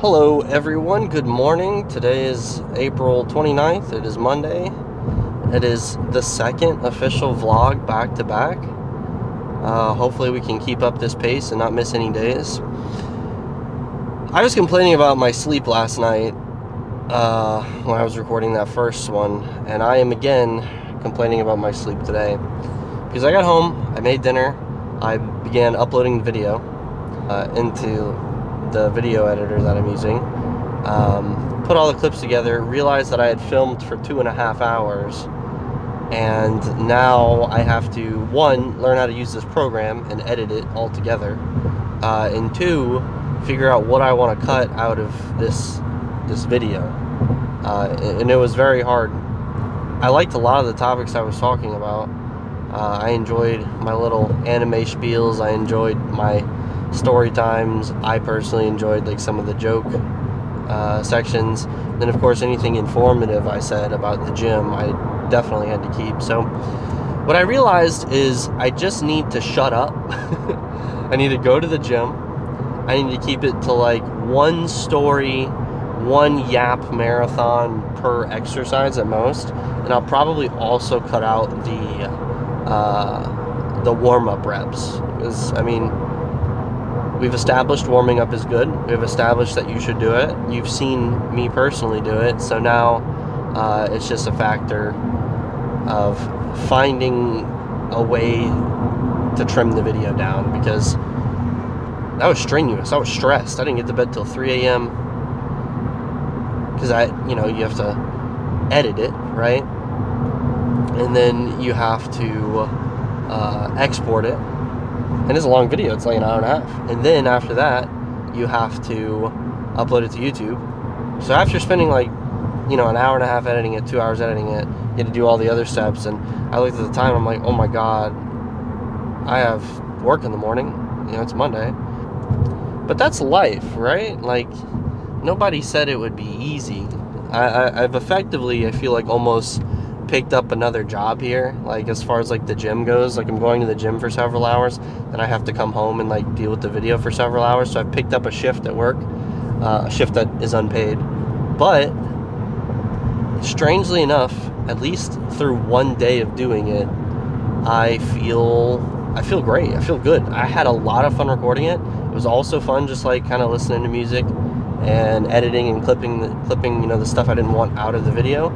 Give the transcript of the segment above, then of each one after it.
Hello everyone, good morning. Today is April 29th. It is Monday. It is the second official vlog back to back. Hopefully we can keep up this pace and not miss any days. I was complaining about my sleep last night when I was recording that first one, and I am again complaining about my sleep today. Because I got home, I made dinner, I began uploading the video into the video editor that I'm using, put all the clips together, realized that I had filmed for 2.5 hours, and now I have to, one, learn how to use this program and edit it all together, and two, figure out what I want to cut out of this video. And it was very hard. I liked a lot of the topics I was talking about. I enjoyed my little anime spiels, I enjoyed my story times. I personally enjoyed like some of the joke sections. Then of course anything informative I said about the gym I definitely had to keep. So what I realized is I just need to shut up. I need to go to the gym. I need to keep it to like one story, one yap marathon per exercise at most, and I'll probably also cut out the warm-up reps, because I mean, we've established warming up is good. We've established that you should do it. You've seen me personally do it. So now it's just a factor of finding a way to trim the video down, because that was strenuous. I was stressed. I didn't get to bed till 3 a.m. because you have to edit it, right? And then you have to export it. And it's a long video, it's like an hour and a half. And then after that, you have to upload it to YouTube. So after spending like, an hour and a half editing it, 2 hours editing it, you had to do all the other steps. And I looked at the time, I'm like, oh my God, I have work in the morning. It's Monday. But that's life, right? Like, nobody said it would be easy. I've effectively, I feel like, almost picked up another job here, like as far as like the gym goes. Like I'm going to the gym for several hours, then I have to come home and like deal with the video for several hours. So I've picked up a shift at work, a shift that is unpaid. But strangely enough, at least through one day of doing it, I feel great. I feel good. I had a lot of fun recording it. It was also fun just like kind of listening to music and editing and clipping the stuff I didn't want out of the video.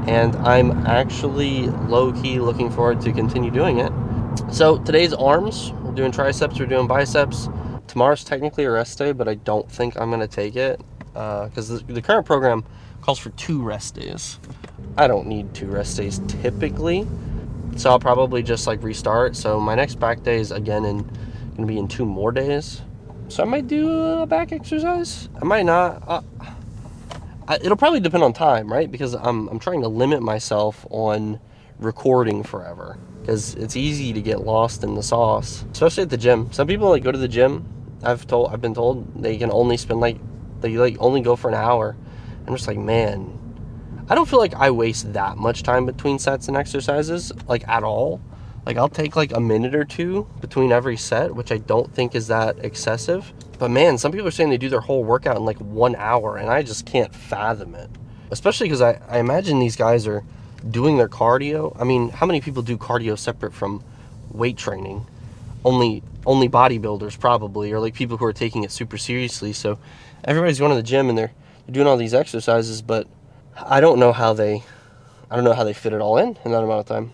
And I'm actually low-key looking forward to continue doing it. So today's arms, we're doing triceps, we're doing biceps. Tomorrow's technically a rest day, but I don't think I'm gonna take it because the current program calls for 2 rest days. I don't need 2 rest days typically, so I'll probably just like restart. So my next back day is again gonna be in 2 more days. So I might do a back exercise. I might not. It'll probably depend on time, right? Because I'm trying to limit myself on recording forever, because it's easy to get lost in the sauce, especially at the gym. Some people like go to the gym. I've been told they can only spend they only go for an hour. I'm just like, man, I don't feel like I waste that much time between sets and exercises, like at all. Like I'll take like a minute or 2 between every set, which I don't think is that excessive. But man, some people are saying they do their whole workout in like 1 hour, and I just can't fathom it. Especially because I imagine these guys are doing their cardio. I mean, how many people do cardio separate from weight training? Only bodybuilders probably, or like people who are taking it super seriously. So everybody's going to the gym and they're doing all these exercises, but I don't know how they fit it all in that amount of time.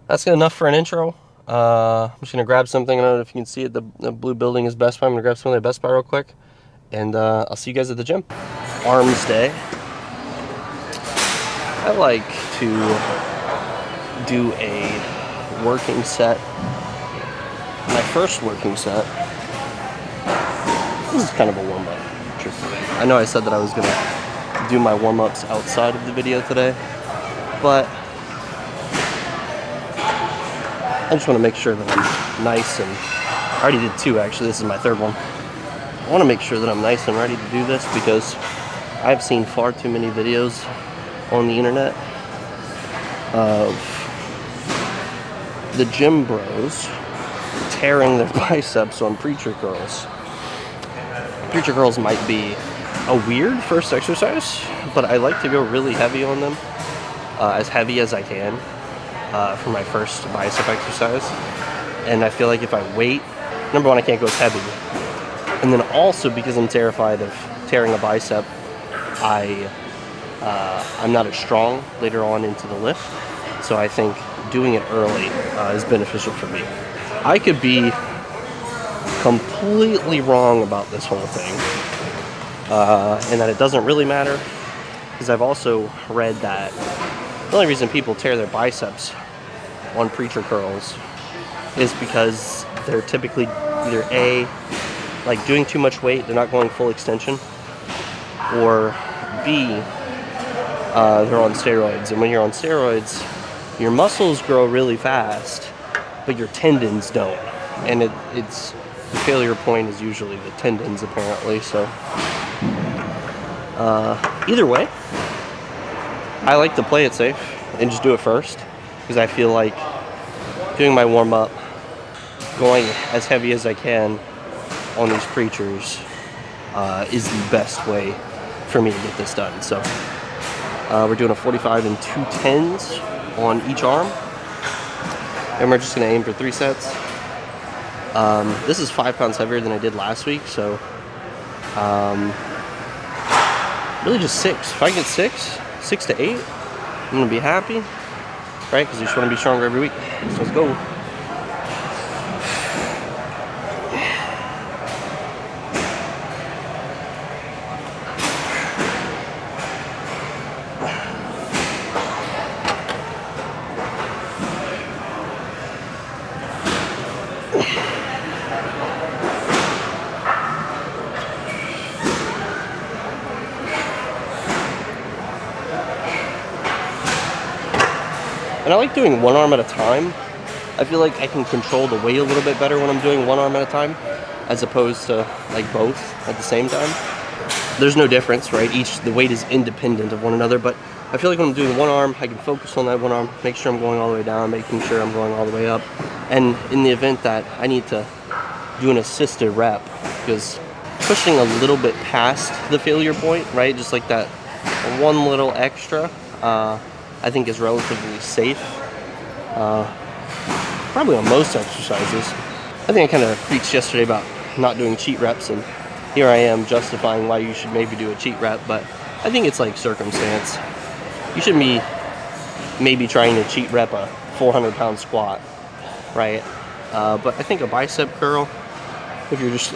That's enough for an intro. I'm just going to grab something. I don't know if you can see it. The blue building is Best Buy. I'm going to grab something at Best Buy real quick. And I'll see you guys at the gym. Arms day. I like to do a working set. My first working set. This is kind of a warm-up. I know I said that I was going to do my warm-ups outside of the video today, but I just want to make sure that I'm nice, and I already did 2 actually. This is my 3rd one. I want to make sure that I'm nice and ready to do this, because I've seen far too many videos on the internet of the gym bros tearing their biceps on preacher girls. Preacher girls might be a weird first exercise, but I like to go really heavy on them, as heavy as I can, for my first bicep exercise. And I feel like if I wait, number one, I can't go as heavy. And then also because I'm terrified of tearing a bicep, I'm not as strong later on into the lift. So I think doing it early is beneficial for me. I could be completely wrong about this whole thing, and that it doesn't really matter, because I've also read that the only reason people tear their biceps on preacher curls is because they're typically either A, like doing too much weight, they're not going full extension, or B, they're on steroids. And when you're on steroids, your muscles grow really fast, but your tendons don't. And it's the failure point is usually the tendons, apparently. So either way, I like to play it safe and just do it first, because I feel like doing my warm-up, going as heavy as I can on these preachers is the best way for me to get this done. So we're doing a 45 and 2 10s on each arm, and we're just going to aim for 3 sets. This is 5 pounds heavier than I did last week, so really just 6. If I get 6 to 8, I'm going to be happy, right? Because you just want to be stronger every week. So let's go. And I like doing one arm at a time. I feel like I can control the weight a little bit better when I'm doing one arm at a time, as opposed to like both at the same time. There's no difference, right? The weight is independent of one another, but I feel like when I'm doing one arm, I can focus on that one arm, make sure I'm going all the way down, making sure I'm going all the way up. And in the event that I need to do an assisted rep, because pushing a little bit past the failure point, right? Just like that one little extra, I think is relatively safe, probably on most exercises. I think I kind of preached yesterday about not doing cheat reps, and here I am justifying why you should maybe do a cheat rep, but I think it's like circumstance. You shouldn't be maybe trying to cheat rep a 400-pound squat, right? But I think a bicep curl, if you're just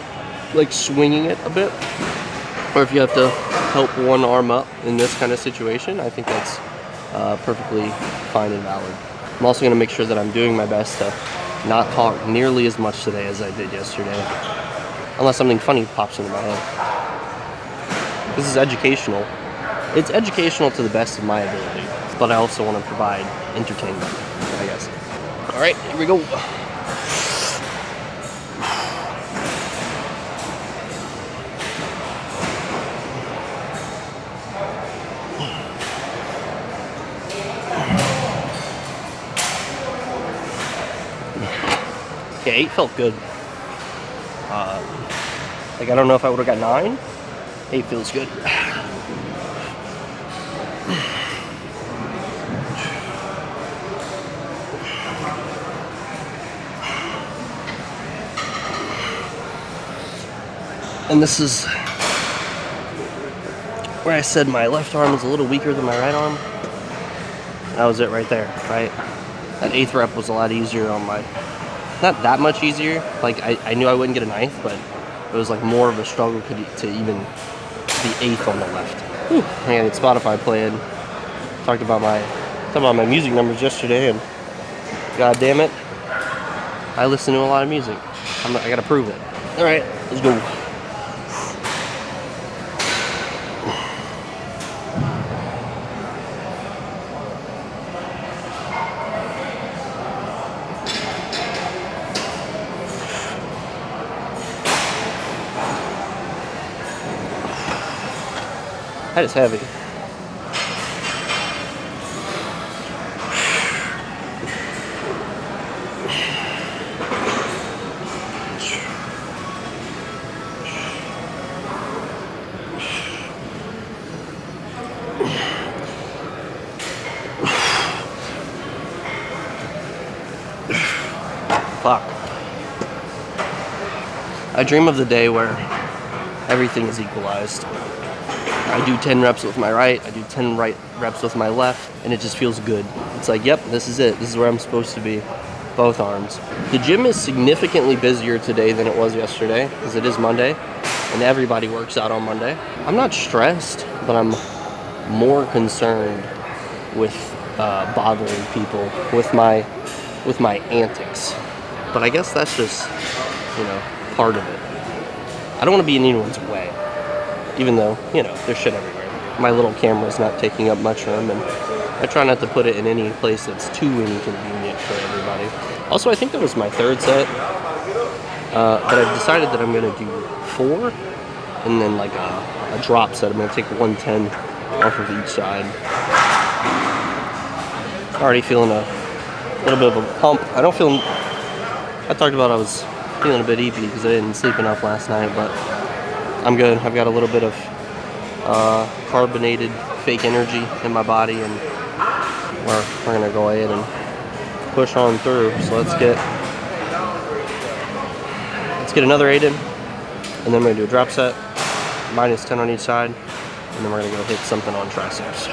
like swinging it a bit, or if you have to help one arm up in this kind of situation, I think that's perfectly fine and valid. I'm also going to make sure that I'm doing my best to not talk nearly as much today as I did yesterday, unless something funny pops into my head. This is educational. It's educational to the best of my ability, but I also want to provide entertainment, I guess. All right, here we go. Yeah, 8 felt good. Like, I don't know if I would have got 9. 8 feels good. And this is where I said my left arm is a little weaker than my right arm. That was it right there, right? That 8th rep was a lot easier on my... Not that much easier. Like, I knew I wouldn't get a 9th, but it was like more of a struggle to even be 8th on the left. Whew. I got Spotify playing. Talked about my music numbers yesterday, and god damn it, I listen to a lot of music. I gotta prove it. All right, let's go. That is heavy. I dream of the day where everything is equalized. I do 10 reps with my right, I do 10 reps with my left, and it just feels good. It's like, yep, this is it. This is where I'm supposed to be. Both arms. The gym is significantly busier today than it was yesterday, because it is Monday, and everybody works out on Monday. I'm not stressed, but I'm more concerned with bothering people with my antics. But I guess that's just, part of it. I don't want to be in anyone's way, even though, there's shit everywhere. My little camera's not taking up much room, and I try not to put it in any place that's too inconvenient for everybody. Also, I think that was my third set, but I've decided that I'm going to do 4, and then like a drop set. I'm going to take 110 off of each side. Already feeling a little bit of a pump. I talked about I was feeling a bit eepy because I didn't sleep enough last night, but I'm good. I've got a little bit of carbonated fake energy in my body, and we're gonna go ahead and push on through. So let's get another 8 in, and then we're gonna do a drop set, minus 10 on each side, and then we're gonna go hit something on triceps.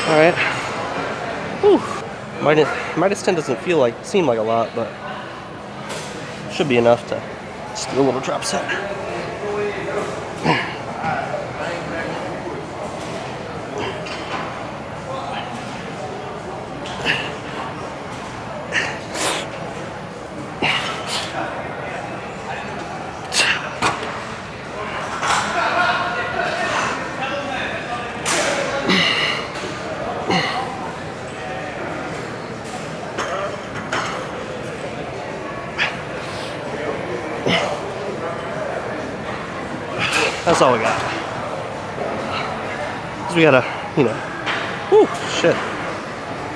All right. Whew. Minus 10 doesn't seem like a lot, but should be enough to just do a little drop set. That's all we got. So we gotta, whew, shit,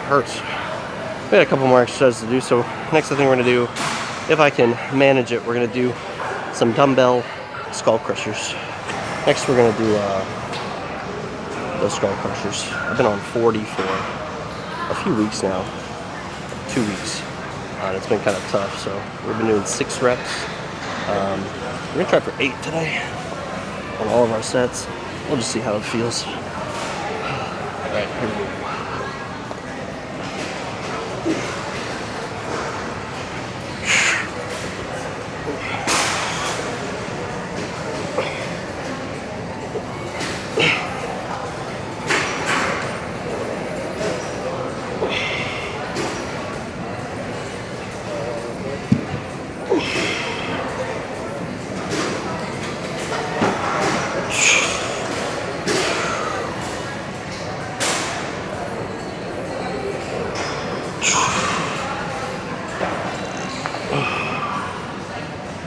hurts. We got a couple more exercises to do. So next thing we're gonna do, if I can manage it, we're gonna do some dumbbell skull crushers. Next we're gonna do those skull crushers. I've been on 40 for a few weeks now, 2 weeks. And it's been kind of tough, so we've been doing 6 reps. We're gonna try for 8 today on all of our sets. We'll just see how it feels. Alright, here we go.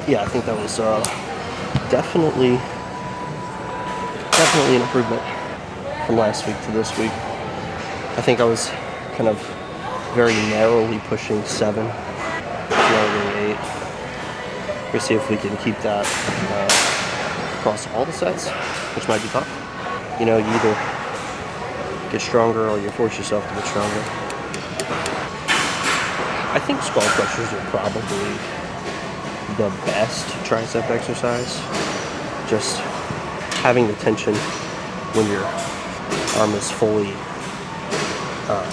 Yeah, I think that was definitely an improvement from last week to this week. I think I was kind of very narrowly pushing 7, narrowly 8. We'll see if we can keep that across all the sets, which might be tough. You either get stronger or you force yourself to get stronger. I think skull crushers are probably the best tricep exercise. Just having the tension when your arm is fully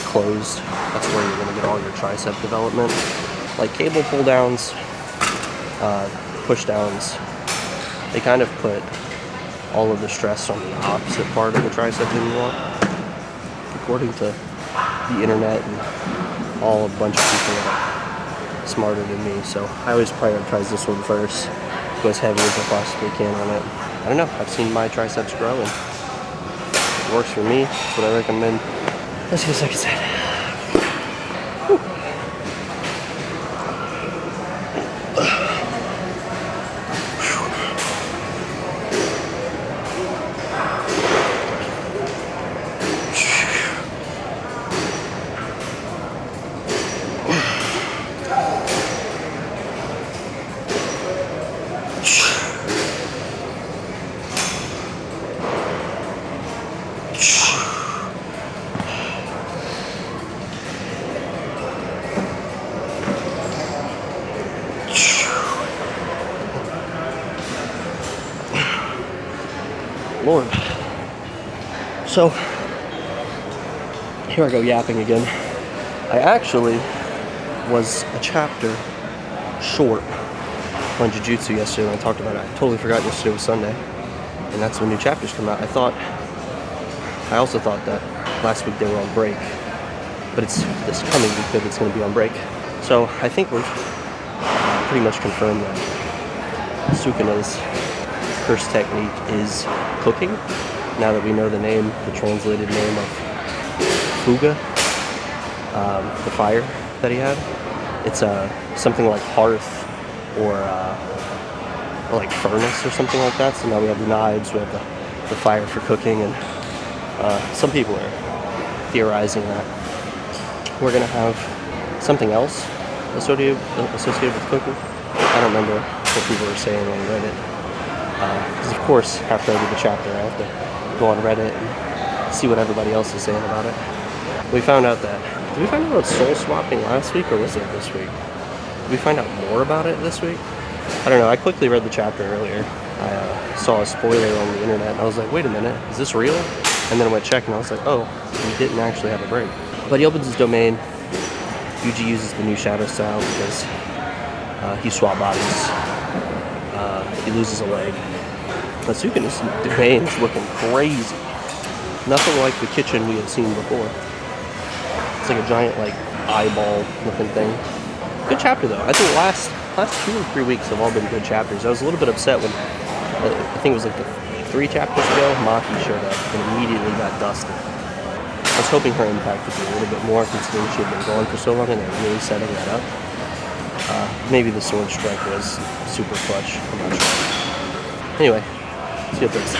closed. That's where you're going to get all your tricep development. Like cable pull downs, push downs, they kind of put all of the stress on the opposite part of the tricep than you want, according to the internet and a bunch of people that are smarter than me. So I always prioritize this one first. go as heavy as I possibly can on it. I don't know. I've seen my triceps grow, and it works for me. That's what I recommend. Let's see a second set. Lord. So, here I go yapping again. I actually was a chapter short on Jiu-Jitsu yesterday when I talked about it. I totally forgot yesterday was Sunday, and that's when new chapters come out. I also thought that last week they were on break, but it's this coming week that it's going to be on break. So I think we've pretty much confirmed that Sukana's first technique is cooking. Now that we know the name, the translated name of Fuga, the fire that he had, it's something like hearth or like furnace or something like that. So now we have the knives, we have the fire for cooking, and some people are theorizing that we're gonna have something else associated with cooking. I don't remember what people were saying on Reddit. Because of course, after I do the chapter, I have to go on Reddit and see what everybody else is saying about it. We found out that, did we find out about soul swapping last week, or was it this week? Did we find out more about it this week? I don't know. I quickly read the chapter earlier. I saw a spoiler on the internet, and I was like, wait a minute, is this real? And then I went check, and I was like, oh, we didn't actually have a break. But he opens his domain. Yuji uses the new shadow style because he swap bodies. He loses a leg. Sukana's domain is looking crazy. Nothing like the kitchen we had seen before. It's like a giant, like, eyeball looking thing. Good chapter though. I think last 2 or 3 weeks have all been good chapters. I was a little bit upset when I think it was like the 3 chapters ago, Maki showed up and immediately got dusted. I was hoping her impact would be a little bit more considering she had been gone for so long and they're really setting that up. Maybe the sword strike was super clutch. I'm not sure. Anyway, let's get this.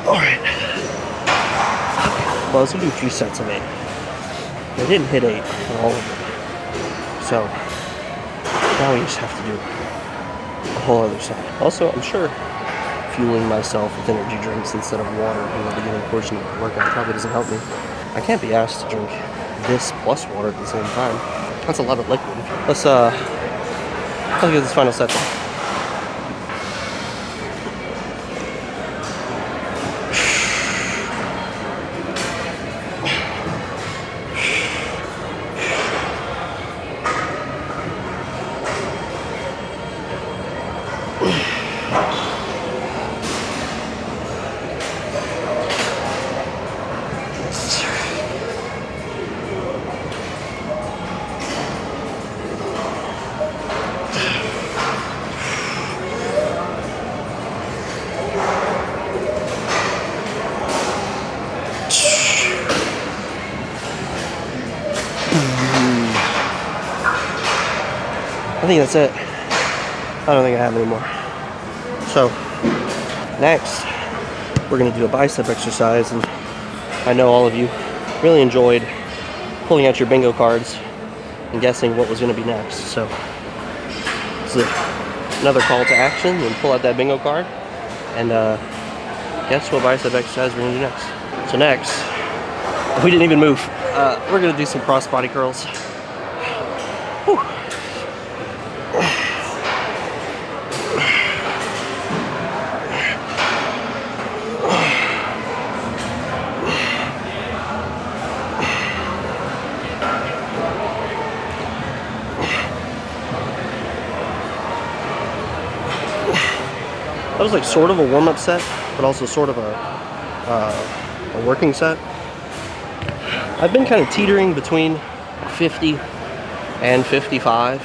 Alright. Well, I was gonna do 3 sets of 8. I didn't hit 8 on all of them. So, now we just have to do a whole other side. Also, I'm sure fueling myself with energy drinks instead of water in the beginning portion of the workout probably doesn't help me. I can't be asked to drink this plus water at the same time. That's a lot of liquid. Let's get this final set done. I think that's it. I don't think I have any more. So, next, we're going to do a bicep exercise, and I know all of you really enjoyed pulling out your bingo cards and guessing what was going to be next. So, this is another call to action, and pull out that bingo card and guess what bicep exercise we're gonna do next. So next, we didn't even move. We're gonna do some cross body curls. Whew. That was like sort of a warm-up set, but also sort of a working set. I've been kind of teetering between 50 and 55.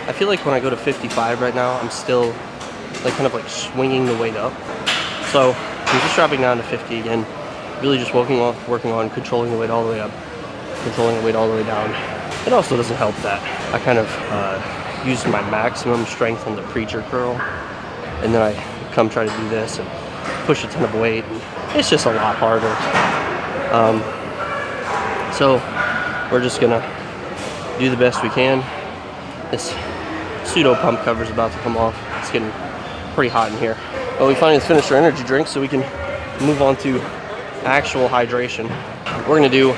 I feel like when I go to 55 right now, I'm still like kind of like swinging the weight up. So I'm just dropping down to 50 again. Really just working on controlling the weight all the way up, controlling the weight all the way down. It also doesn't help that I kind of use my maximum strength on the preacher curl, and then I come try to do this and push a ton of weight. It's just a lot harder. So we're just gonna do the best we can. This pseudo pump cover is about to come off. It's getting pretty hot in here. Well, we finally finished our energy drink, so we can move on to actual hydration. We're gonna do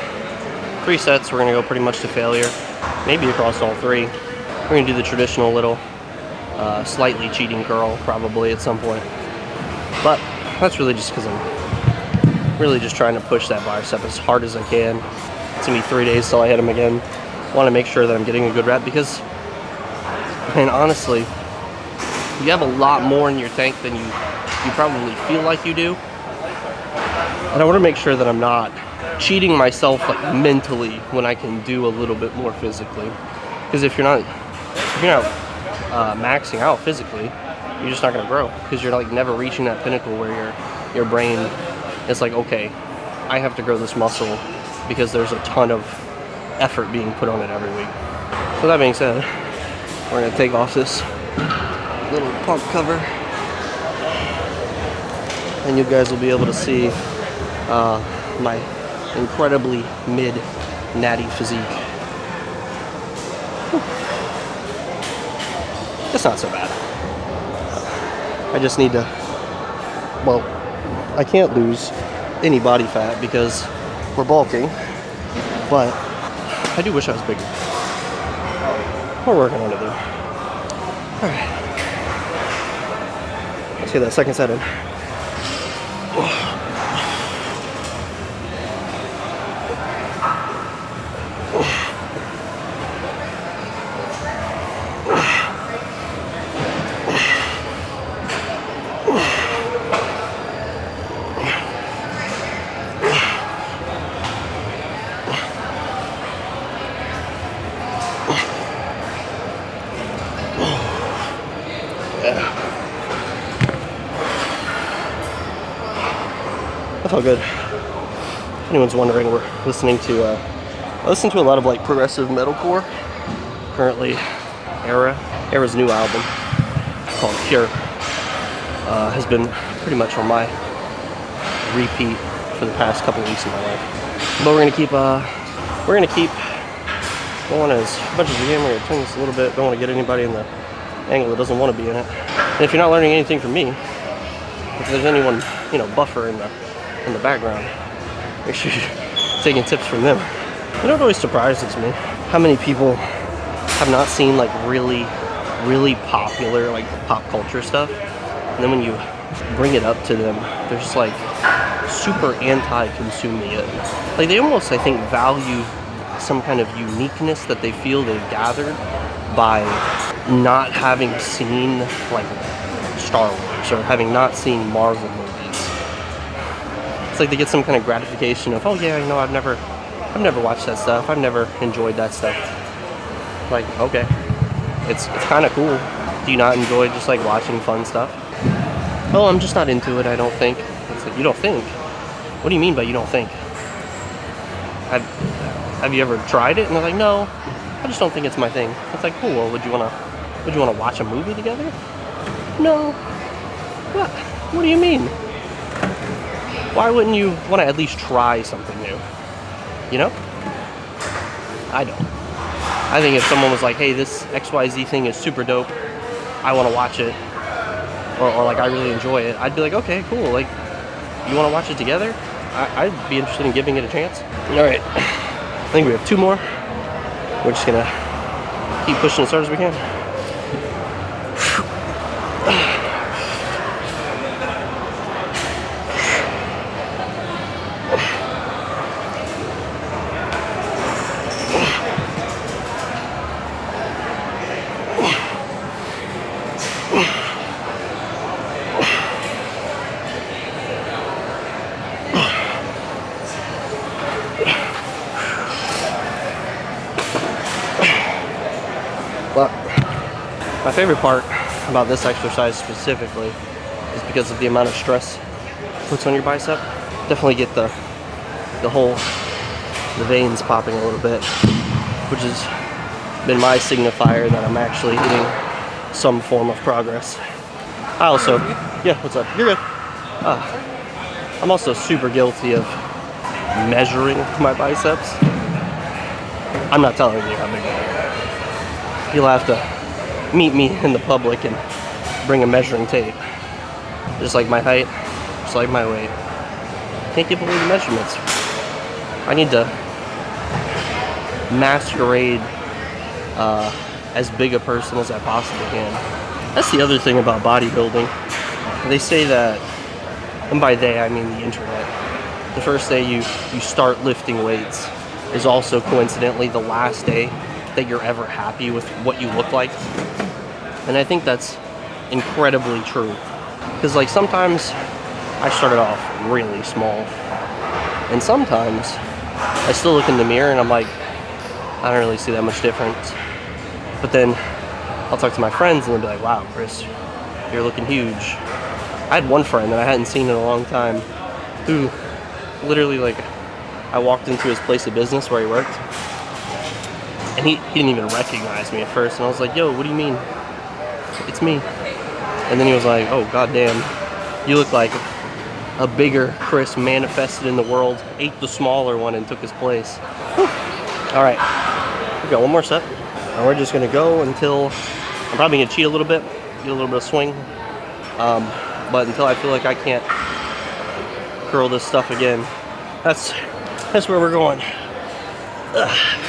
3 sets. We're gonna go pretty much to failure, maybe across all 3. We're gonna do the traditional little slightly cheating curl probably at some point, but that's really just because I'm really just trying to push that bicep as hard as I can. It's gonna be 3 days till I hit him again. Want to make sure that I'm getting a good rep, because I mean, honestly, you have a lot more in your tank than you probably feel like you do, and I want to make sure that I'm not cheating myself like mentally when I can do a little bit more physically. Because if you're not maxing out physically, you're just not going to grow, because you're like never reaching that pinnacle where your brain is like, okay, I have to grow this muscle because there's a ton of effort being put on it every week. So that being said, we're going to take off this little pump cover, and you guys will be able to see my incredibly mid natty physique. It's not so bad. I just need to, well, I can't lose any body fat because we're bulking, but I do wish I was bigger. We're working on it though. Alright. Let's get that second set in. That felt good. If anyone's wondering, we're listening to I listen to a lot of like progressive metalcore. Currently, Era's new album called Pure has been pretty much on my repeat for the past couple weeks of my life. But we're gonna keep going as much as we can. We're gonna turn this a little bit. Don't want to get anybody in the angle that doesn't want to be in it. And if you're not learning anything from me, if there's anyone, buffer in the background, make sure you're taking tips from them. You know what always surprises me? How many people have not seen like really, really popular like pop culture stuff, and then when you bring it up to them, they're just like super anti-consuming it. Like they almost, I think, value some kind of uniqueness that they feel they've gathered by not having seen like Star Wars or having not seen Marvel movies. It's like they get some kind of gratification of, oh yeah, I've never watched that stuff. I've never enjoyed that stuff. Like, okay, it's kind of cool. Do you not enjoy just like watching fun stuff? Oh, I'm just not into it, I don't think. It's like, you don't think? What do you mean by you don't think? Have you ever tried it? And they're like, no, I just don't think it's my thing. It's like, cool, well, would you wanna watch a movie together? No. What? What do you mean? Why wouldn't you want to at least try something new? I don't. I think if someone was like, hey, this XYZ thing is super dope, I want to watch it, or like I really enjoy it, I'd be like, okay, cool, like you want to watch it together, I'd be interested in giving it a chance. All right, I think we have 2 more. We're just gonna keep pushing as hard as we can. But my favorite part about this exercise specifically is because of the amount of stress it puts on your bicep. Definitely get the veins popping a little bit, which has been my signifier that I'm actually hitting some form of progress. I also, yeah, what's up? You're good. I'm also super guilty of measuring my biceps. I'm not telling you how big they are. You'll have to meet me in the public and bring a measuring tape. Just like my height, just like my weight. Can't give away the measurements. I need to masquerade as big a person as I possibly can. That's the other thing about bodybuilding. They say that, and by they I mean the internet, the first day you start lifting weights is also coincidentally the last day that you're ever happy with what you look like. And I think that's incredibly true. Because like sometimes I started off really small, and sometimes I still look in the mirror and I'm like, I don't really see that much difference. But then I'll talk to my friends and they'll be like, wow, Chris, you're looking huge. I had one friend that I hadn't seen in a long time who literally, like, I walked into his place of business where he worked and he didn't even recognize me at first, and I was like, yo, what do you mean? It's me. And then he was like, oh, goddamn, you look like a bigger Chris manifested in the world, ate the smaller one and took his place. Whew. All right, we got one more set, and we're just gonna go until I'm probably gonna cheat a little bit, get a little bit of swing, but until I feel like I can't curl this stuff again. That's where we're going. Ugh.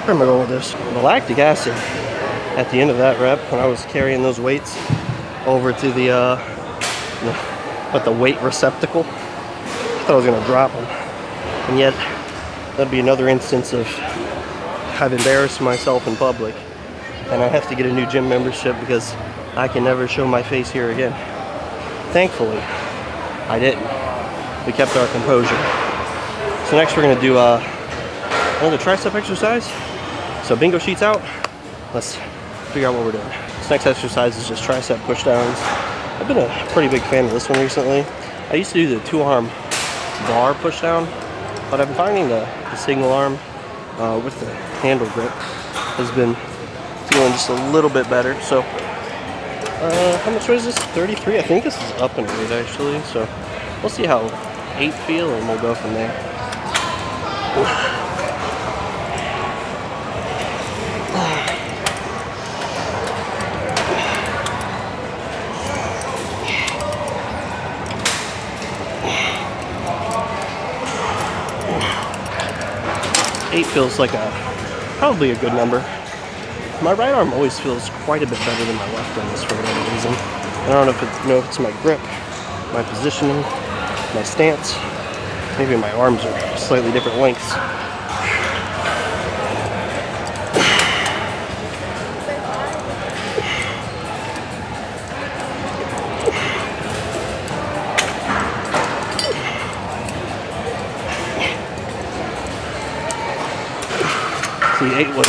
'Where am I going with this? The lactic acid at the end of that rep, when I was carrying those weights over to the weight receptacle, I thought I was gonna drop them, and yet that'd be another instance of I've embarrassed myself in public, and I have to get a new gym membership because I can never show my face here again. Thankfully, I didn't. We kept our composure. So next we're gonna do another tricep exercise. So bingo sheets out. Let's figure out what we're doing. This next exercise is just tricep push downs. I've been a pretty big fan of this one recently. I used to do the 2-arm bar push down, but I've been finding the single arm with the handle grip has been feeling just a little bit better. So how much weight is this? 33? I think this is up in weight actually. So we'll see how 8 feel and we'll go from there. 8 feels like probably a good number. My right arm always feels quite a bit better than my left on this for whatever reason. I don't know if it's my grip, my positioning, my stance. Maybe my arms are slightly different lengths. See, 8 was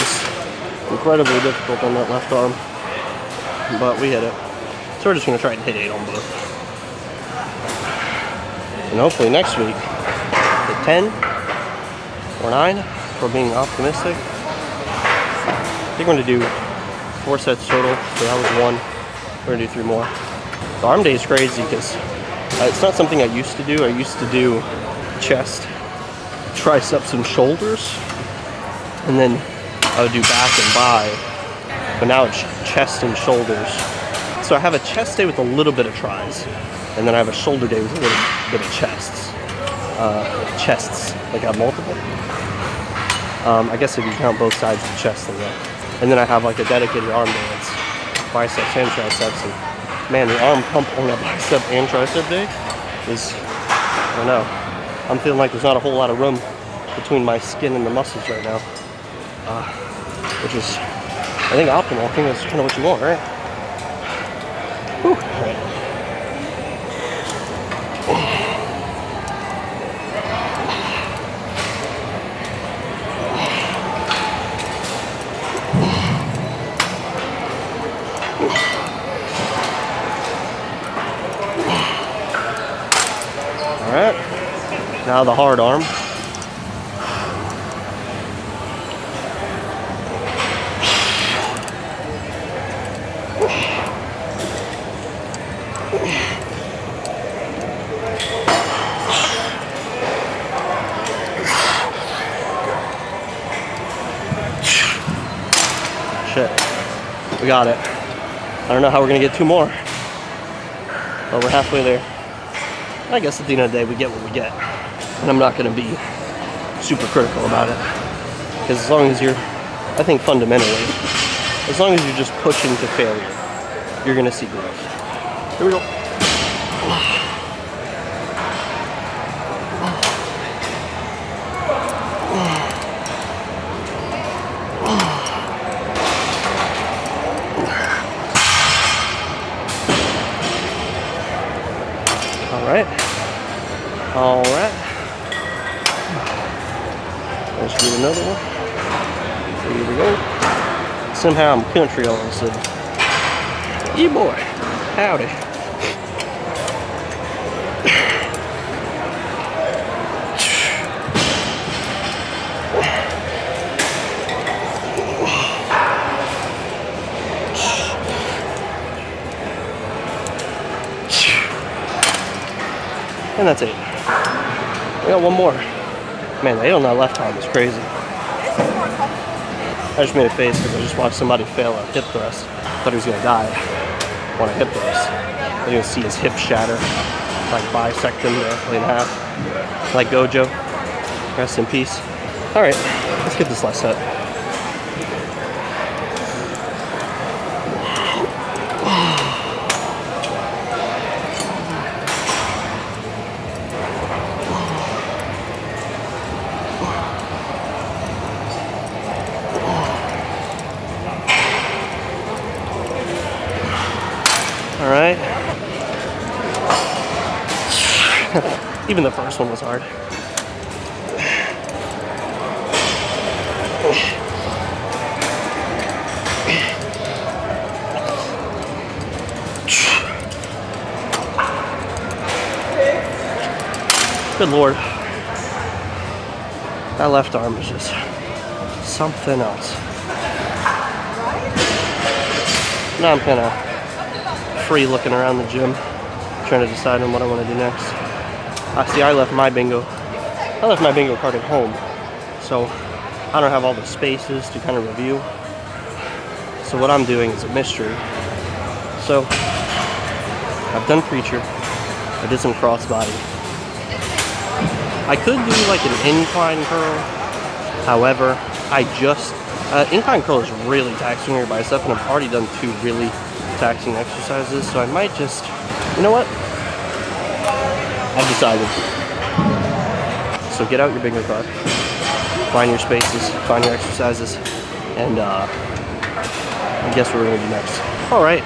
incredibly difficult on that left arm, but we hit it. So we're just gonna try and hit 8 on both. And hopefully next week, hit 10 or 9, if we're being optimistic. I think we're gonna do 4 sets total, so that was 1. We're gonna do 3 more. The arm day is crazy because it's not something I used to do. I used to do chest, triceps, and shoulders, and then I would do back and bi, but now it's chest and shoulders. So I have a chest day with a little bit of tries, and then I have a shoulder day with a little bit of chests. Like I have multiple. I guess if you count both sides of the chest, then yeah. And then I have like a dedicated arm day. It's biceps and triceps. And man, the arm pump on a bicep and tricep day is, I don't know. I'm feeling like there's not a whole lot of room between my skin and the muscles right now, which is, I think, optimal. I think that's kind of what you want, right? Whew. All right. All right. Now the hard arm. Shit. We got it. I don't know how we're gonna get 2 more, but we're halfway there. I guess at the end of the day, we get what we get. And I'm not gonna be super critical about it. Because as long as you're, I think fundamentally, as long as you're just pushing to failure, you're gonna see growth. Here we go. All right. Let's do another one. Here we go. Somehow I'm country all of a sudden. Yeah, boy. Howdy. And that's 8. We got 1 more. Man, the 8 on that left arm is crazy. I just made a face because I just watched somebody fail a hip thrust. Thought he was gonna die on a hip thrust. You're gonna see his hip shatter, like bisect him directly in half. Like Gojo. Rest in peace. All right, let's get this last set. All right. Even the first one was hard. Good Lord. That left arm is just something else. Now I'm kind of free looking around the gym, trying to decide on what I want to do next. See, I left my bingo card at home, so I don't have all the spaces to kind of review. So what I'm doing is a mystery. So I've done preacher, I did some crossbody. I could do like an incline curl, however, incline curl is really taxing your bicep, and I've already done 2 really taxing exercises, so I might just, you know what? I've decided. So get out your bingo card, find your spaces, find your exercises, and I guess what we're gonna do next. All right,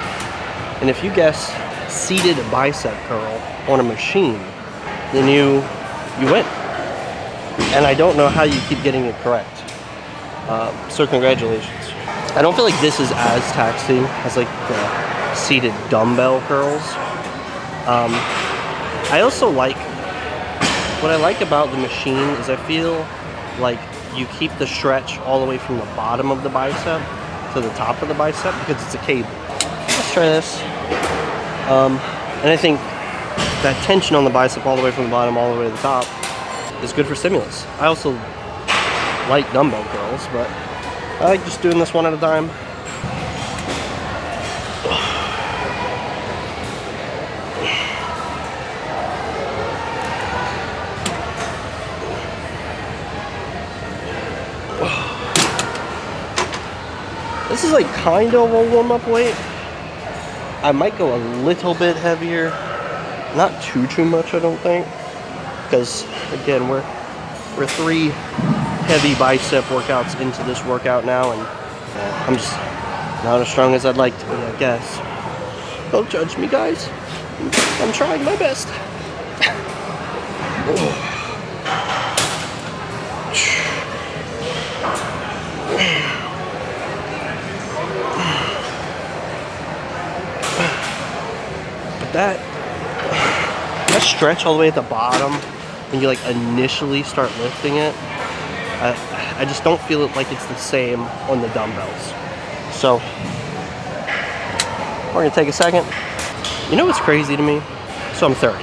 and if you guess seated bicep curl on a machine, then you win. And I don't know how you keep getting it correct. So congratulations. I don't feel like this is as taxing as like the seated dumbbell curls. I also like, what I like about the machine is I feel like you keep the stretch all the way from the bottom of the bicep to the top of the bicep because it's a cable. Let's try this. And I think that tension on the bicep all the way from the bottom all the way to the top is good for stimulus. I also like dumbbell curls, but I like just doing this one at a time. This is like kind of a warm-up weight. I might go a little bit heavier, not too much, I don't think, because again we're 3 heavy bicep workouts into this workout now, and I'm just not as strong as I'd like to be, I guess. Don't judge me, guys. I'm trying my best. That stretch all the way at the bottom when you like initially start lifting it, I just don't feel it like it's the same on the dumbbells. So we're gonna take a second. You know what's crazy to me? So I'm 30,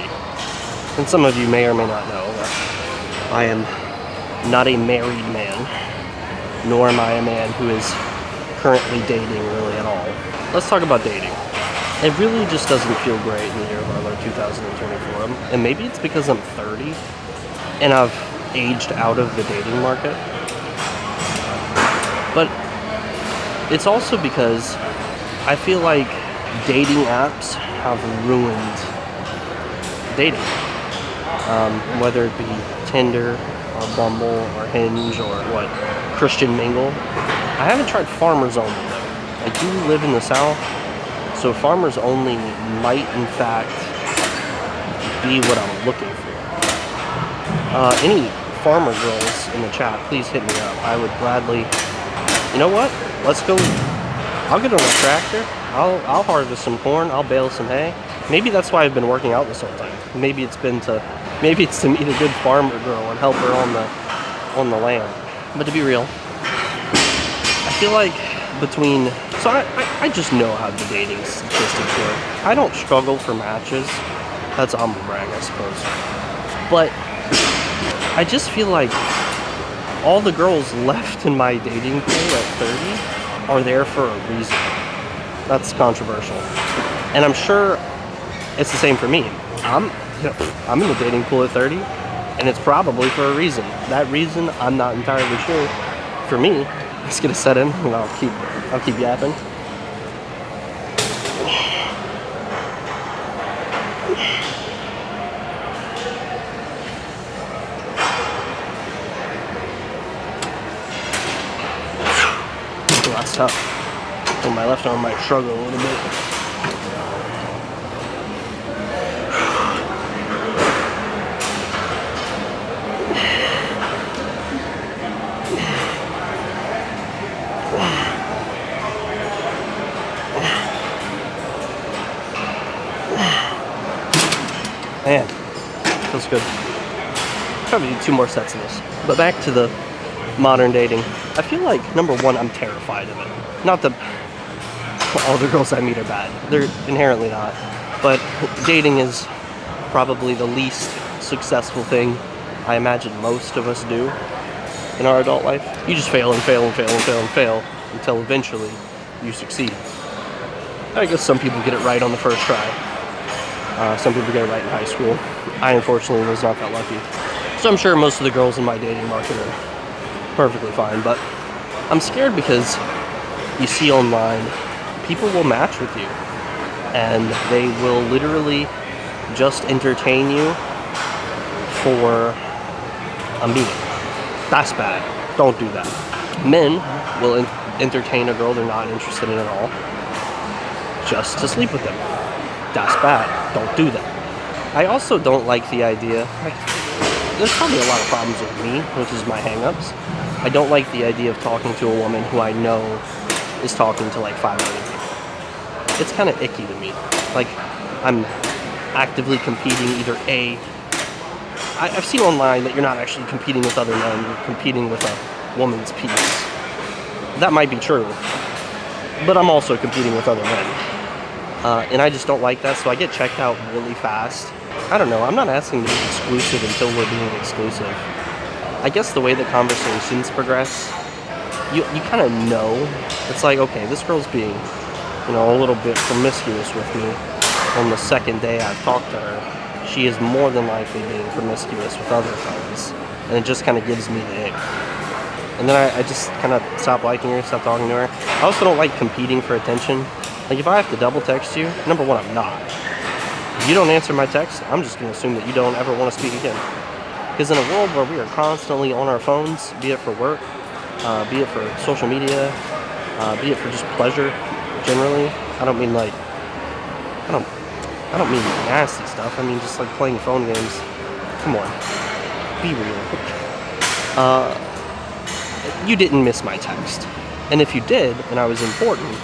and some of you may or may not know that I am not a married man, nor am I a man who is currently dating really at all. Let's talk about dating. It really just doesn't feel great in the year of our Lord 2024. And maybe it's because I'm 30 and I've aged out of the dating market. But it's also because I feel like dating apps have ruined dating. Whether it be Tinder or Bumble or Hinge or what, Christian Mingle. I haven't tried Farmers Only though. I do live in the South. So Farmers Only might, in fact, be what I'm looking for. Any farmer girls in the chat, please hit me up. I would gladly. You know what? Let's go. I'll get on a tractor. I'll harvest some corn. I'll bale some hay. Maybe that's why I've been working out this whole time. Maybe it's to meet a good farmer girl and help her on the land. But to be real, I feel like between. So I just know how the dating statistics work. I don't struggle for matches. That's humble brag, I suppose. But I just feel like all the girls left in my dating pool at 30 are there for a reason. That's controversial. And I'm sure it's the same for me. I'm in the dating pool at 30, and it's probably for a reason. That reason, I'm not entirely sure. For me, it's gonna set in, and I'll keep yapping. Oh, that's tough. And my left arm might struggle a little bit. Man, feels good. Probably do 2 more sets of this. But back to the modern dating. I feel like, number one, I'm terrified of it. Not that all the girls I meet are bad. They're inherently not. But dating is probably the least successful thing I imagine most of us do in our adult life. You just fail and fail and fail and fail and fail until eventually you succeed. I guess some people get it right on the first try. Some people get it right in high school. I unfortunately was not that lucky. So I'm sure most of the girls in my dating market are perfectly fine, but I'm scared because you see online, people will match with you and they will literally just entertain you for a meeting. That's bad. Don't do that. Men will entertain a girl they're not interested in at all just to sleep with them. That's bad. Don't do that. I also don't like the idea, there's probably a lot of problems with me, which is my hang-ups. I don't like the idea of talking to a woman who I know is talking to like 5 other people. it's kind of icky to me. Like, I'm actively competing either I've seen online that you're not actually competing with other men, you're competing with a woman's piece. That might be true, but I'm also competing with other men. And I just don't like that, so I get checked out really fast. I don't know, I'm not asking to be exclusive until we're being exclusive. I guess the way the conversations progress, you kind of know. It's like, okay, this girl's being, a little bit promiscuous with me. On the second day I've talked to her, she is more than likely being promiscuous with other friends. And it just kind of gives me the ick. And then I just kind of stop liking her, stop talking to her. I also don't like competing for attention. Like, if I have to double text you, number one, I'm not. If you don't answer my text, I'm just going to assume that you don't ever want to speak again. Because in a world where we are constantly on our phones, be it for work, be it for social media, be it for just pleasure, generally, I don't mean nasty stuff. I mean just like playing phone games. Come on, be real. You didn't miss my text, and if you did, and I was important,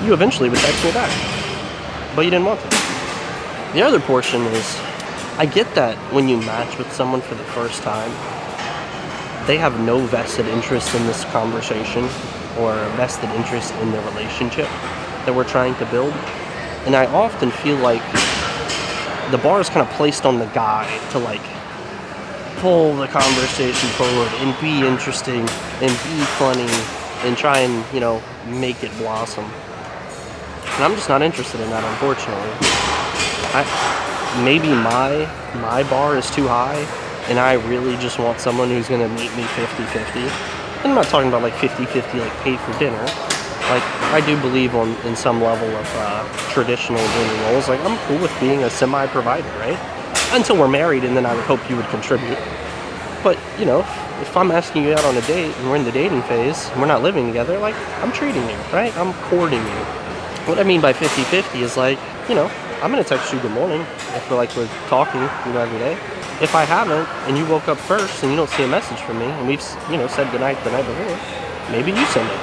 you eventually would text me back, but you didn't want to. The other portion is, I get that when you match with someone for the first time, they have no vested interest in this conversation or vested interest in the relationship that we're trying to build. And I often feel like the bar is kind of placed on the guy to like pull the conversation forward and be interesting and be funny and try and, make it blossom. And I'm just not interested in that, unfortunately. Maybe my bar is too high, and I really just want someone who's going to meet me 50-50. And I'm not talking about like 50-50 like paid for dinner. Like, I do believe in some level of traditional gender roles. Like, I'm cool with being a semi-provider, right? Until we're married, and then I would hope you would contribute. But, if I'm asking you out on a date, and we're in the dating phase, and we're not living together, like, I'm treating you, right? I'm courting you. What I mean by 50-50 is like, I'm going to text you good morning if we're talking, every day. If I haven't, and you woke up first, and you don't see a message from me, and we've, said goodnight the night before, maybe you send it.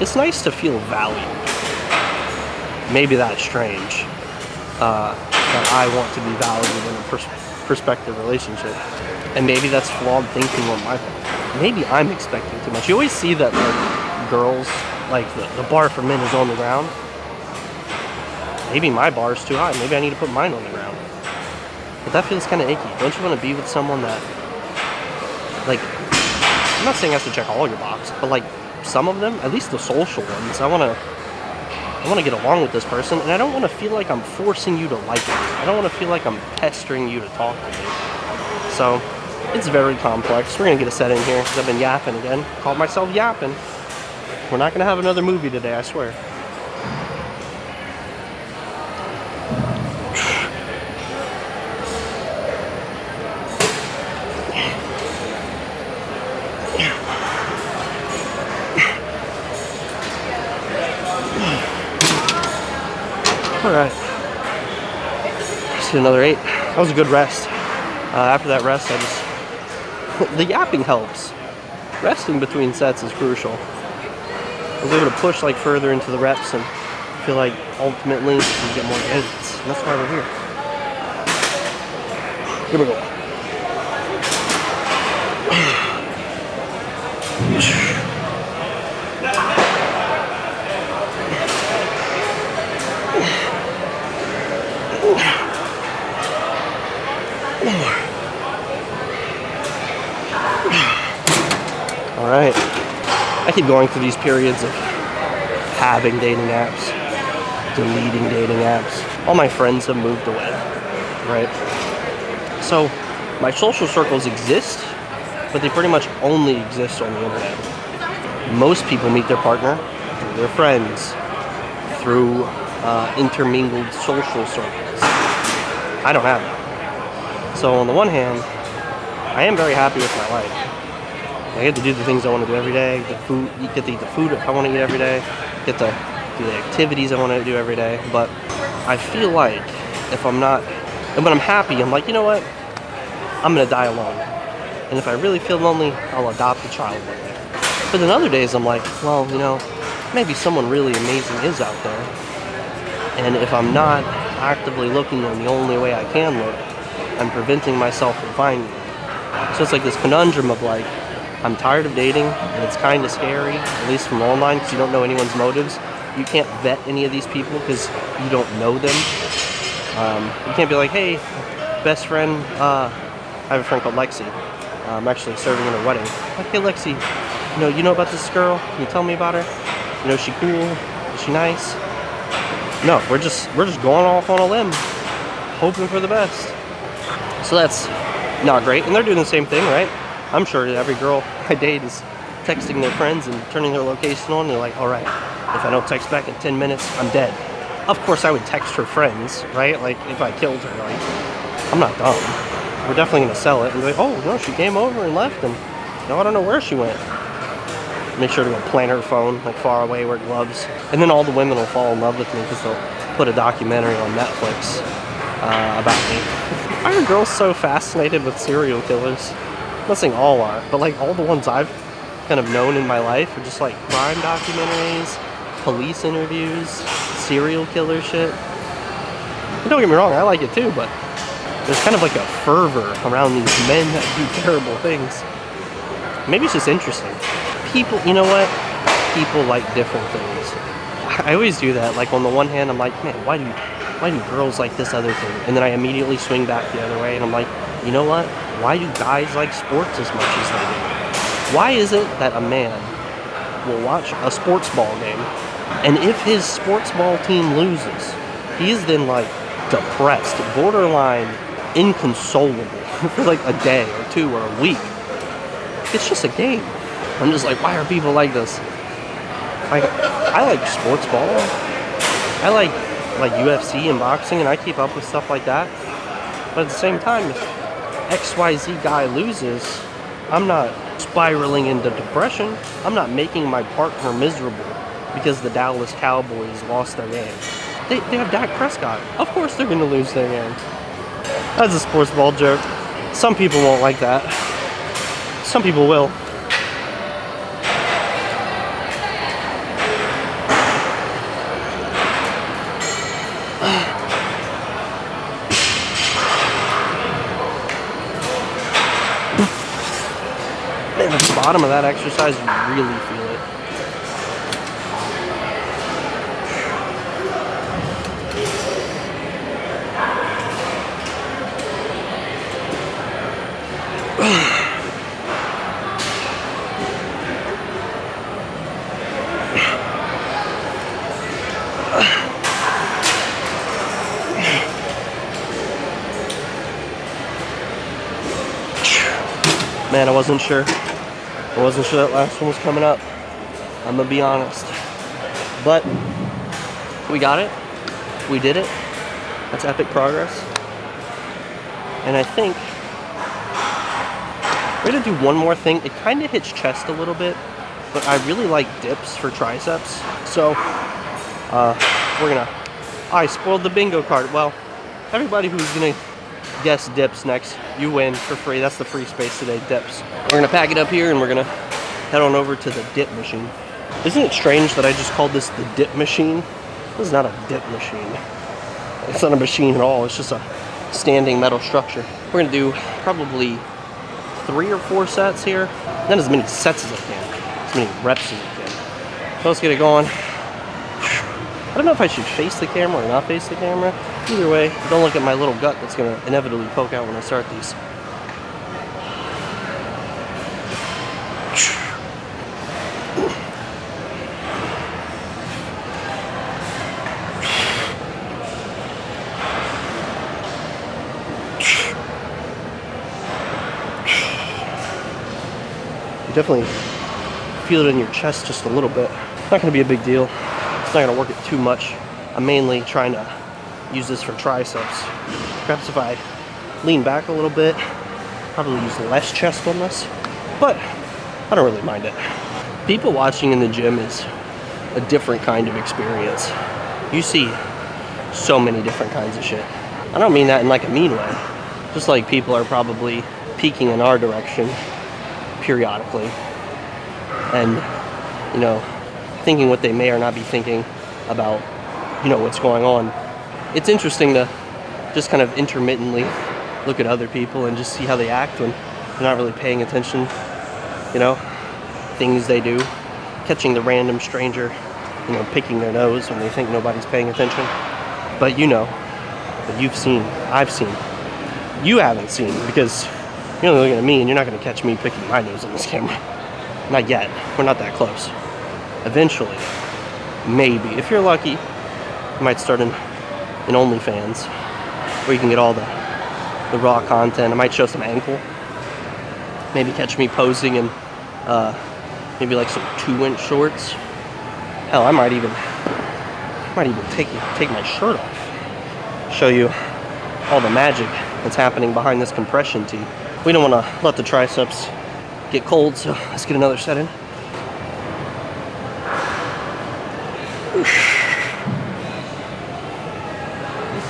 It's nice to feel valued. Maybe that's strange, that I want to be valued in a prospective relationship. And maybe that's flawed thinking on my part. Maybe I'm expecting too much. You always see that, girls, the bar for men is on the ground. Maybe my bar is too high. Maybe I need to put mine on the ground. But that feels kind of icky. Don't you want to be with someone that, I'm not saying it has to check all your boxes, but some of them, at least the social ones, I want to get along with this person, and I don't want to feel like I'm forcing you to like me. I don't want to feel like I'm pestering you to talk to me. So, it's very complex. We're going to get a set in here, because I've been yapping again. Called myself yapping. We're not going to have another movie today, I swear. Alright, just another 8. That was a good rest. After that rest, the yapping helps. Resting between sets is crucial. I was able to push further into the reps and feel like ultimately you get more hits. And that's why we're here. Here we go. Alright, I keep going through these periods of having dating apps, deleting dating apps. All my friends have moved away, right? So, my social circles exist, but they pretty much only exist on the internet. Most people meet their partner through their friends, through intermingled social circles. I don't have that. So on the one hand, I am very happy with my life. I get to do the things I want to do every day, get to eat the food I want to eat every day, get to do the activities I want to do every day. But I feel like if I'm not, and when I'm happy, I'm like, you know what? I'm going to die alone. And if I really feel lonely, I'll adopt a child one day. But then other days I'm like, well, maybe someone really amazing is out there. And if I'm not actively looking in the only way I can look, I'm preventing myself from finding it. So it's like this conundrum of like, I'm tired of dating, and it's kind of scary, at least from online, because you don't know anyone's motives. You can't vet any of these people because you don't know them. You can't be like, hey, best friend, I have a friend called Lexi. I'm actually serving in her wedding. Like, hey, Lexi, you know about this girl? Can you tell me about her? Is she cool? Is she nice? No, we're just going off on a limb, hoping for the best. So that's not great. And they're doing the same thing, right? I'm sure that every girl I date is texting their friends and turning their location on. And they're like, all right, if I don't text back in 10 minutes, I'm dead. Of course, I would text her friends, right? Like, if I killed her, like, I'm not dumb. We're definitely going to sell it. And be like, oh, no, she came over and left. And no, I don't know where she went. Make sure to go plant her phone, like, far away where it gloves. And then all the women will fall in love with me because they'll put a documentary on Netflix about me. Why are girls so fascinated with serial killers? I'm not saying all are, but like all the ones I've kind of known in my life are just like crime documentaries, police interviews, serial killer shit. And don't get me wrong, I like it too, but there's kind of like a fervor around these men that do terrible things. Maybe it's just interesting. People, you know what? People like different things. I always do that. Like on the one hand, I'm like, man, why do girls like this other thing? And then I immediately swing back the other way and I'm like, you know what? Why do guys like sports as much as they do? Why is it that a man will watch a sports ball game and if his sports ball team loses, he is then like depressed, borderline inconsolable for like a day or two or a week? It's just a game. I'm just like, why are people like this? Like, I like sports ball. I like UFC and boxing, and I keep up with stuff like that. But at the same time, if XYZ guy loses, I'm not spiraling into depression. I'm not making my partner miserable because the Dallas Cowboys lost their game. They have Dak Prescott. Of course they're going to lose their game. That's a sports ball joke. Some people won't like that. Some people will. Man, at the bottom of that exercise, you really feel it. Man, I wasn't sure that last one was coming up. I'm gonna be honest. But we got it. We did it. That's epic progress. And I think we're gonna do one more thing. It kind of hits chest a little bit, but I really like dips for triceps. So I spoiled the bingo card. Well, everybody who's gonna guess dips next, you win for free. That's the free space today, dips. We're gonna pack it up here and we're gonna head on over to the dip machine. Isn't it strange that I just called this the dip machine? This is not a dip machine. It's not a machine at all. It's just a standing metal structure. We're gonna do probably 3 or 4 sets here. Not as many sets as I can, as many reps as I can. So let's get it going. I don't know if I should face the camera or not face the camera. Either way, don't look at my little gut that's gonna inevitably poke out when I start these. You definitely feel it in your chest just a little bit. It's not gonna be a big deal. It's not gonna work it too much. I'm mainly trying to use this for triceps. Perhaps if I lean back a little bit, probably use less chest on this, but I don't really mind it. People watching in the gym is a different kind of experience. You see so many different kinds of shit. I don't mean that in like a mean way. Just like people are probably peeking in our direction periodically and, thinking what they may or not be thinking about you know what's going on. It's interesting to just kind of intermittently look at other people and just see how they act when they're not really paying attention, you know, things they do, catching the random stranger, you know, picking their nose when they think nobody's paying attention. But you know, that you've seen, I've seen, you haven't seen, because you're only looking at me and you're not going to catch me picking my nose on this camera. Not yet. We're not that close. Eventually, maybe, if you're lucky, you might start in OnlyFans, where you can get all the raw content. I might show some ankle. Maybe catch me posing in maybe like some 2-inch shorts. Hell, I might even take my shirt off. Show you all the magic that's happening behind this compression tee. We don't want to let the triceps get cold, so let's get another set in.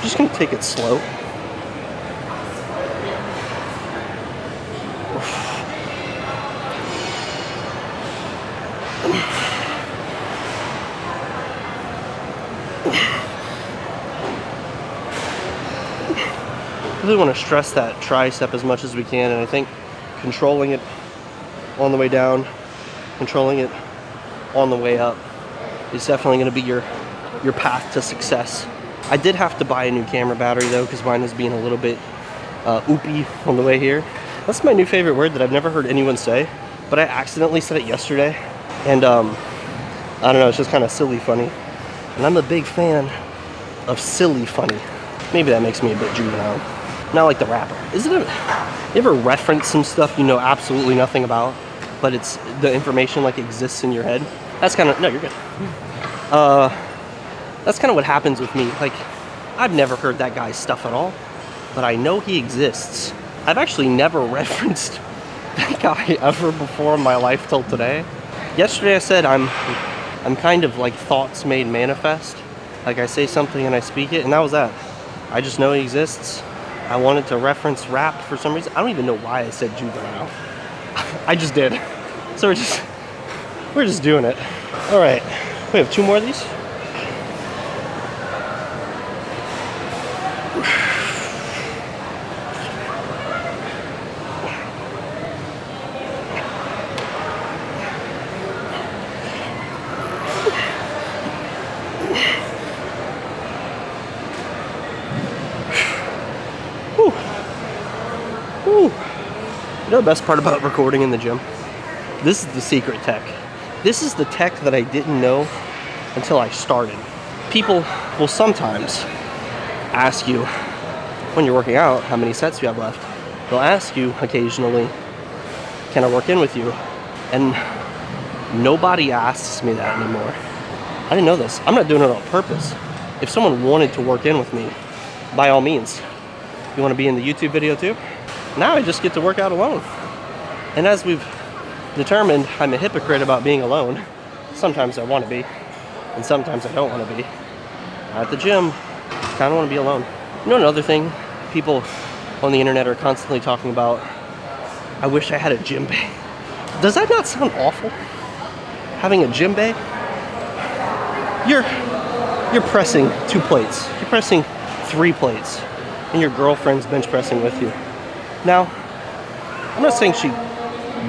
Just gonna take it slow. I really want to stress that tricep as much as we can, and I think controlling it on the way down, controlling it on the way up is definitely going to be your path to success. I did have to buy a new camera battery though, because mine was being a little bit oopy on the way here. That's my new favorite word that I've never heard anyone say, but I accidentally said it yesterday, and I don't know, it's just kind of silly funny, and I'm a big fan of silly funny. Maybe that makes me a bit juvenile. Not like the rapper. You ever reference some stuff you know absolutely nothing about, but it's the information like exists in your head? That's kind of, no, you're good. That's kind of what happens with me. Like, I've never heard that guy's stuff at all, but I know he exists. I've actually never referenced that guy ever before in my life till today. Yesterday I said I'm kind of like thoughts made manifest. Like I say something and I speak it, and that was that. I just know he exists. I wanted to reference rap for some reason. I don't even know why I said juvenile. I just did. So we're just doing it. All right, we have 2 more of these. You know the best part about recording in the gym? This is the secret tech. This is the tech that I didn't know until I started. People will sometimes ask you when you're working out how many sets you have left. They'll ask you occasionally, can I work in with you? And nobody asks me that anymore. I didn't know this. I'm not doing it on purpose. If someone wanted to work in with me, by all means. You want to be in the YouTube video too? Now I just get to work out alone. And as we've determined, I'm a hypocrite about being alone. Sometimes I want to be, and sometimes I don't want to be. At the gym, I kind of want to be alone. You know another thing people on the internet are constantly talking about? I wish I had a gym bay. Does that not sound awful? Having a gym bay? You're pressing 2 plates. You're pressing 3 plates. And your girlfriend's bench pressing with you. Now, I'm not saying she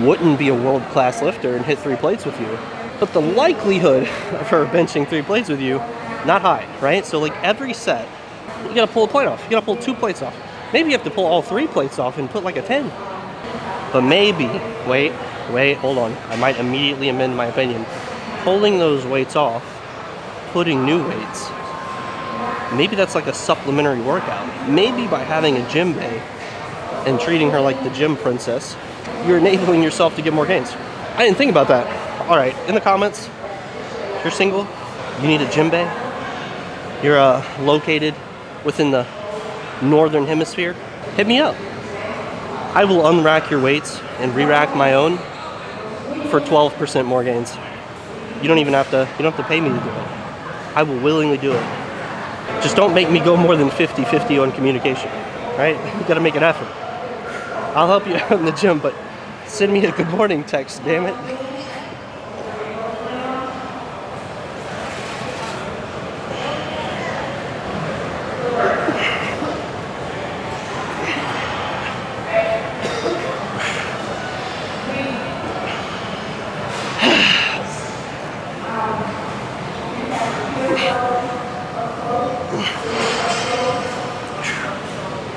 wouldn't be a world-class lifter and hit 3 plates with you, but the likelihood of her benching 3 plates with you, not high, right? So like every set, you gotta pull a plate off. You gotta pull 2 plates off. Maybe you have to pull all 3 plates off and put like a 10. But maybe, wait, hold on. I might immediately amend my opinion. Pulling those weights off, putting new weights, maybe that's like a supplementary workout. Maybe by having a gym bay and treating her like the gym princess, you're enabling yourself to get more gains. I didn't think about that. All right, in the comments, if you're single, you need a gym bay, you're located within the northern hemisphere, hit me up. I will unrack your weights and re-rack my own for 12% more gains. You don't have to pay me to do it. I will willingly do it. Just don't make me go more than 50-50 on communication, right? You gotta make an effort. I'll help you out in the gym, but send me a good morning text, damn it.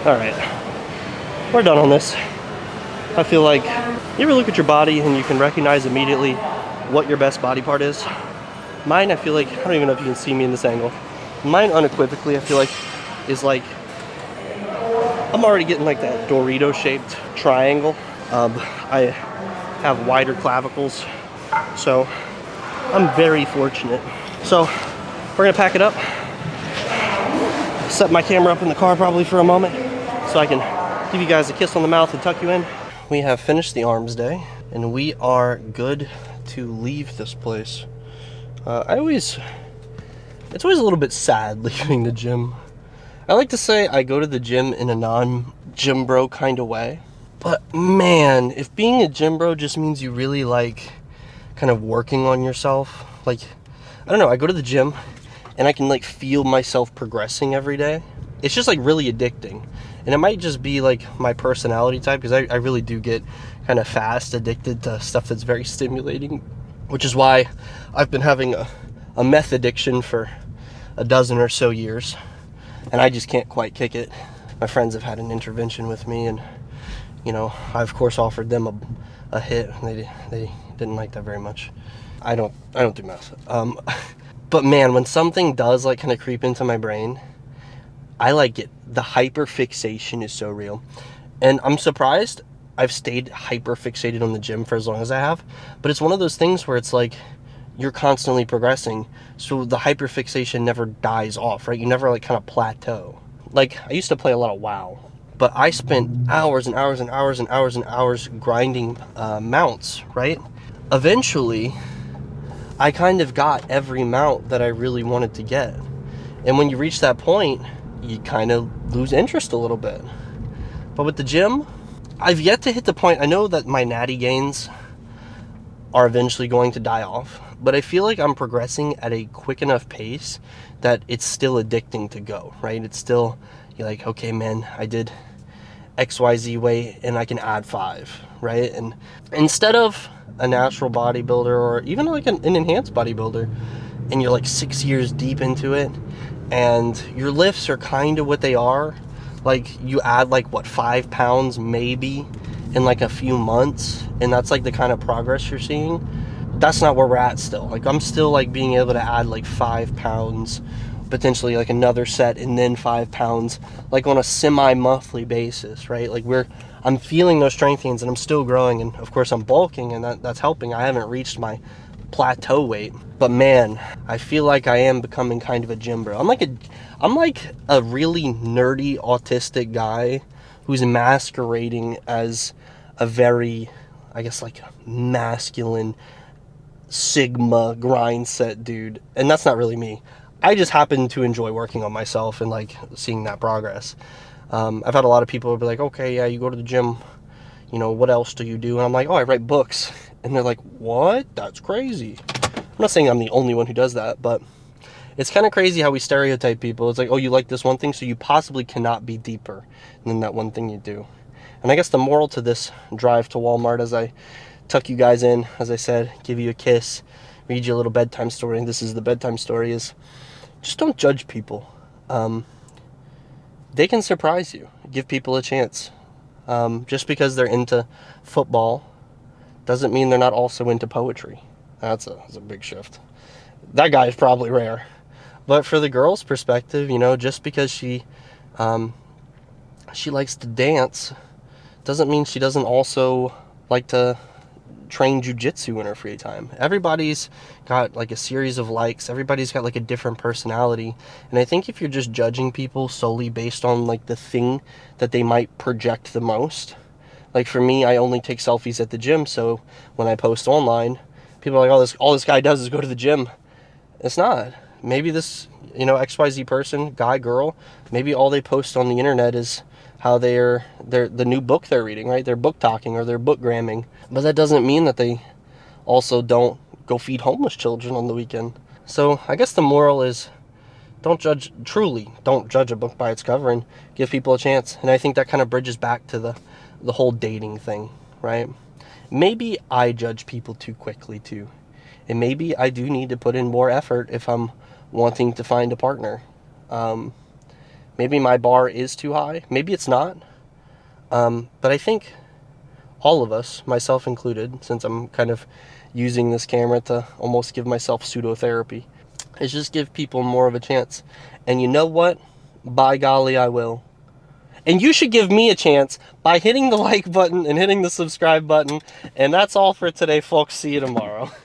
All right, we're done on this. I feel like you ever look at your body and you can recognize immediately what your best body part is? Mine, I feel like, I don't even know if you can see me in this angle. Mine unequivocally, I feel like, is like, I'm already getting like that Dorito shaped triangle. I have wider clavicles, so I'm very fortunate. So we're gonna pack it up, set my camera up in the car probably for a moment so I can give you guys a kiss on the mouth and tuck you in. We have finished the arms day and we are good to leave this place. It's always a little bit sad leaving the gym. I like to say I go to the gym in a non-gym bro kind of way. But man, if being a gym bro just means you really like kind of working on yourself, like, I don't know, I go to the gym and I can like feel myself progressing every day. It's just like really addicting. And it might just be like my personality type, because I really do get kind of fast addicted to stuff that's very stimulating, which is why I've been having a meth addiction for a dozen or so years. And I just can't quite kick it. My friends have had an intervention with me, and you know, I of course offered them a hit, and they didn't like that very much. I don't do meth. But man, when something does like kind of creep into my brain, I like it. The hyper fixation is so real, and I'm surprised I've stayed hyper fixated on the gym for as long as I have. But it's one of those things where it's like you're constantly progressing, so the hyper fixation never dies off, right? You never like kind of plateau. Like, I used to play a lot of WoW, but I spent hours and hours and hours and hours and hours grinding mounts, right? Eventually, I kind of got every mount that I really wanted to get. And when you reach that point, you kind of lose interest a little bit. But with the gym, I've yet to hit the point. I know that my natty gains are eventually going to die off, but I feel like I'm progressing at a quick enough pace that it's still addicting to go, right? It's still, you're like, okay, man, I did XYZ weight and I can add 5, right? And instead of a natural bodybuilder or even like an enhanced bodybuilder, and you're like 6 years deep into it and your lifts are kind of what they are, like you add like what, 5 pounds maybe in like a few months, and that's like the kind of progress you're seeing. That's not where we're at still. Like, I'm still like being able to add like 5 pounds, potentially like another set, and then 5 pounds, like on a semi-monthly basis, right? Like I'm feeling those strength gains and I'm still growing, and of course I'm bulking, and that's helping. I haven't reached my plateau weight, but man, I feel like I am becoming kind of a gym bro. I'm like a really nerdy autistic guy who's masquerading as a very, I guess, like masculine Sigma grind set dude, and that's not really me. I just happen to enjoy working on myself and like seeing that progress. I've had a lot of people be like, okay, yeah, you go to the gym, you know, what else do you do? And I'm like, oh, I write books. And they're like, what? That's crazy. I'm not saying I'm the only one who does that, but it's kind of crazy how we stereotype people. It's like, oh, you like this one thing, so you possibly cannot be deeper than that one thing you do. And I guess the moral to this drive to Walmart, as I tuck you guys in, as I said, give you a kiss, read you a little bedtime story, and this is the bedtime story, is just don't judge people. They can surprise you. Give people a chance. Just because they're into football doesn't mean they're not also into poetry. That's a big shift. That guy is probably rare. But for the girl's perspective, you know, just because she likes to dance doesn't mean she doesn't also like to train jujitsu in her free time. Everybody's got like a series of likes. Everybody's got like a different personality. And I think if you're just judging people solely based on like the thing that they might project the most, like for me, I only take selfies at the gym. So when I post online, people are like, all this guy does is go to the gym. It's not. Maybe this, you know, XYZ person, guy, girl, maybe all they post on the internet is how they're the new book they're reading, right? They're book talking or they're book gramming. But that doesn't mean that they also don't go feed homeless children on the weekend. So I guess the moral is don't judge a book by its cover, and give people a chance. And I think that kind of bridges back to the whole dating thing, right? Maybe I judge people too quickly too. And maybe I do need to put in more effort if I'm wanting to find a partner. Maybe my bar is too high. Maybe it's not. But I think all of us, myself included, since I'm kind of using this camera to almost give myself pseudotherapy, is just give people more of a chance. And you know what? By golly, I will. And you should give me a chance by hitting the like button and hitting the subscribe button. And that's all for today, folks. See you tomorrow.